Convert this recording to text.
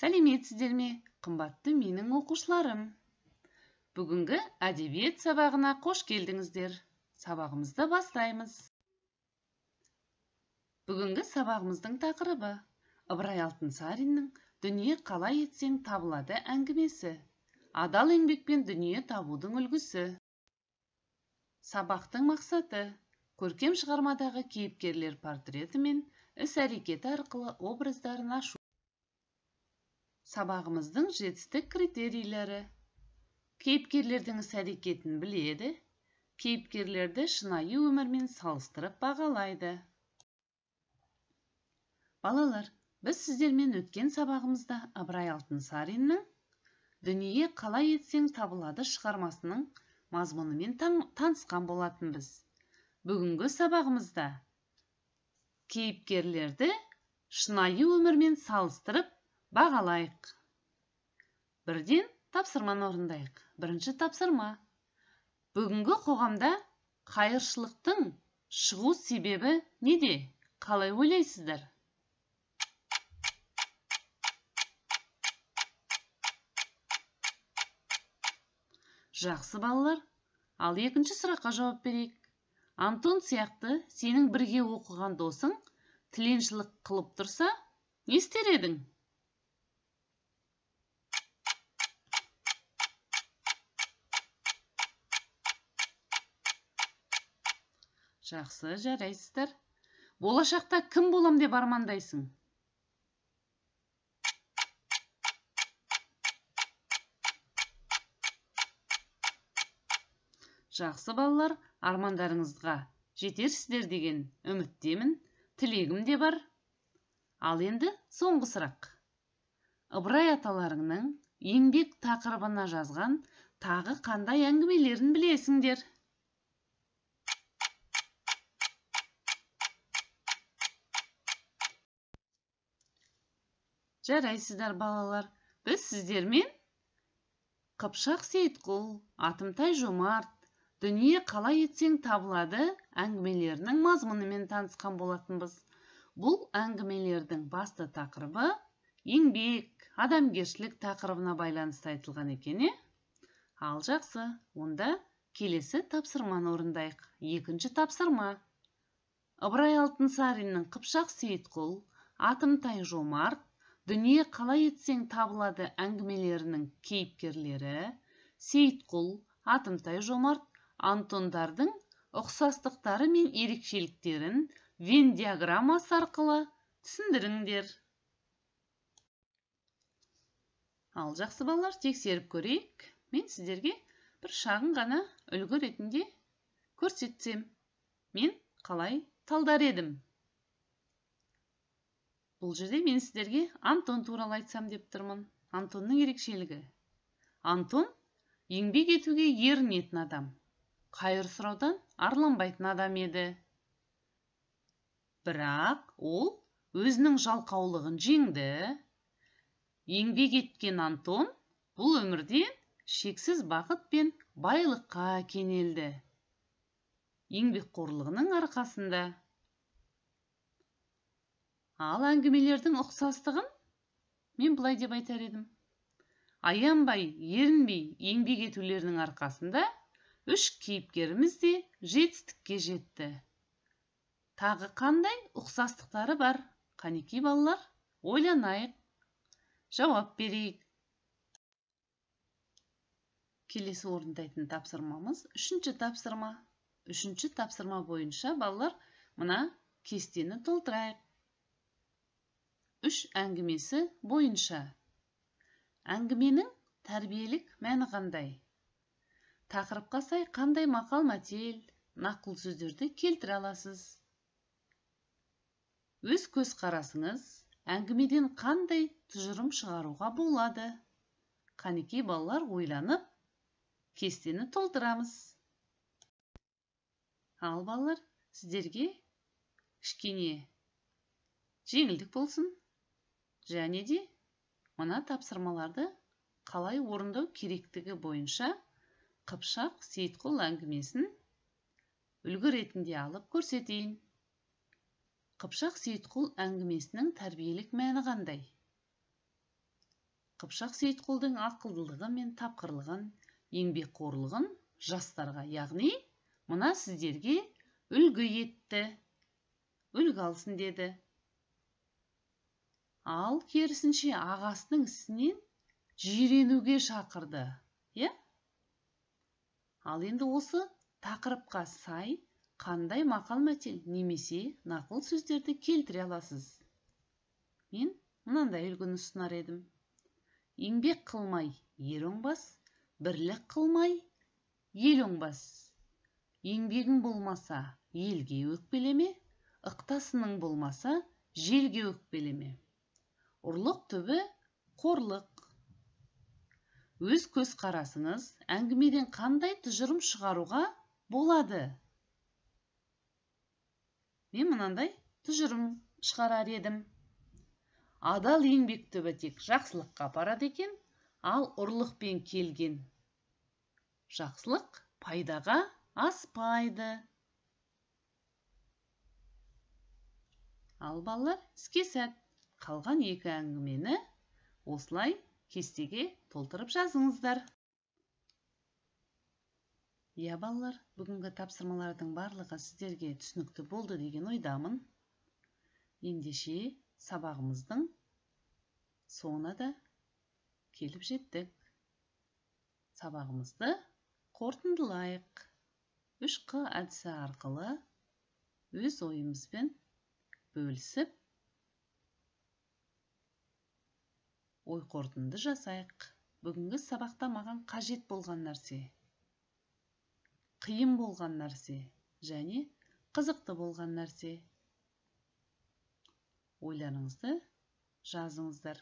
Сәлеметсіздер ме, қымбатты менің оқушыларым? Бүгінгі әдебиет сабағына қош келдіңіздер. Сабағымызды бастаймыз. Бүгінгі сабағымыздың тақырыбы Ыбырай Алтынсариннің «Дүние қалай етсең табылады» әңгімесі. Адал еңбекпен дүние табудың үлгісі. Сабақтың мақсаты көркем шығармадағы кейіпкерлер портреті мен іс-әрекеті арқылы образдарын ашу. Сабағымыздың жетістік критерийлері. Кейіпкерлердің іс-әрекетін біледі, кейіпкерлерді шынайы өмірмен салыстырып бағалайды. Балалар, біз сіздермен өткен сабағымызда Ыбырай Алтынсариннің «Дүние қалай етсең табылады» шығармасының мазмұнымен танысқан болатынбыз. Бүгінгі сабағымызда кейіпкерлерді шынайы өмірмен салыстырып бағалайық. Бірден тапсырманы орындайық. Бірінші тапсырма. Бүгінгі қоғамда қайыршылықтың шығу себебі неде? Қалай ойлайсыздар? Жақсы балалар, ал екінші сұраққа жауап берейік. Антон сияқты сенің бірге оқыған досың тіленшілік қылып тұрса, не істер едің? Жақсы, жарайсыздар. Болашақта кім болам деп армандайсың? Жақсы балалар, армандарыңызға жетерсіздер деген үміттемін, тілегім де бар. Ал енді соңғы сұрақ. Ыбырай аталарыңның еңбек тақырыбына жазған тағы қандай әңгімелерін білесіңдер? Жарайсыздар балалар, біз сіздермен Қыпшақ Сейітқұл, Атымтай Жомарт, «Дүние қалай етсең табылады» әңгімелерінің мазмұнымен танысқан болатынбыз. Бұл әңгімелердің басты тақырыбы еңбек, адамгершілік тақырыбына байланысты айтылған екен. Ал жақсы, онда келесі тапсырманы орындайық. Екінші тапсырма. Ыбырай Алтынсариннің Қыпшақ Сейітқұл, Атымтай Жомарт, «Дүние қалай етсең табылады» әңгімелерінің кейіпкерлері Сейітқұл, Атымтай Жомарт, Антондардың ұқсастықтары мен ерекшеліктерін Вен диаграммасы арқылы түсіндіріңдер. Ал жақсы балалар, тексеріп көрейік. Мен сіздерге бір шағын ғана үлгі ретінде көрсетсем, мен қалай талдар едім. Бұл жерде мен сіздерге Антон туралы айтсам деп тұрмын. Антонның ерекшелігі. Антон еңбек етуге ерінетін адам. Қайыр сұраудан арланбайтын адам еді. Бірақ ол өзінің жалқаулығын жеңді. Еңбек еткен Антон бұл өмірден шексіз бақыт пен байлыққа кенелді. Еңбекқорлығының арқасында. Ал әңгімелердің ұқсастығын мен былай деп айтар едім. Аянбай, ерінбей еңбек етулерінің арқасында үш кейіпкеріміз де жетістікке жетті. Тағы қандай ұқсастықтары бар? Қанекей балалар, ойланайық, жауап берейік. Келесі орындайтын тапсырмамыз үшінші тапсырма. Үшінші тапсырма бойынша балалар мына кестені толтырайық. Үш әңгімесі бойынша. Әңгіменің тәрбиелік мәні қандай? Тақырыпқа сай қандай мақал-мәтел, нақыл сөздерді келтіре аласыз? Өз көзқарасыңыз әңгімеден қандай тұжырым шығаруға болады? Қанекей балалар, ойланып, кестені толтырамыз. Ал балалар, сіздерге кішкене жеңілдік болсын. Және де мына тапсырмаларды қалай орындау керектігі бойынша Қыпшақ Сейітқұл әңгімесін үлгі ретінде алып көрсетейін. Қыпшақ Сейітқұл әңгімесінің тәрбиелік мәні қандай? Қыпшақ Сейітқұлдың ақылдылығы мен тапқырлығын, еңбекқорлығын жастарға, яғни мына сіздерге үлгі етті. Үлгі алсын деді. Ал керісінше ағасының ісінен жиренуге шақырды. Ал енді осы тақырыпқа сай қандай мақал-мәтел немесе нақыл сөздерді келтіре аласыз? Мен мынандай үлгіні ұсынар едім. Еңбек қылмай ер оңбас, бірлік қылмай ел оңбас. Еңбегің болмаса елге өкпелеме, ықтасының болмаса желге өкпелеме. Ұрлық түбі қорлық. Өз көз қарасыңыз әңгімеден қандай тұжырым шығаруға болады? Мен мынандай тұжырым шығарар едім. Адал еңбек түбі тек жақсылыққа апарады екен, ал ұрлықпен келген жақсылық пайдаға аспайды. Ал балалар, іске сәт. Қалған екі әңгімені осылай кестеге толтырып жазыңыздар. Балалар, бүгінгі тапсырмалардың барлығы сіздерге түсінікті болды деген ойдамын. Ендеше сабағымыздың соңына да келіп жеттік. Сабағымызды қорытындылайық. 3Q әдісі арқылы өз ойымызбен бөлісіп, ой қорытынды жасайық. Бүгінгі сабақта маған қажет болған нәрсе, қиын болған нәрсе және қызықты болған нәрсе. Ойларыңызды жазыңыздар.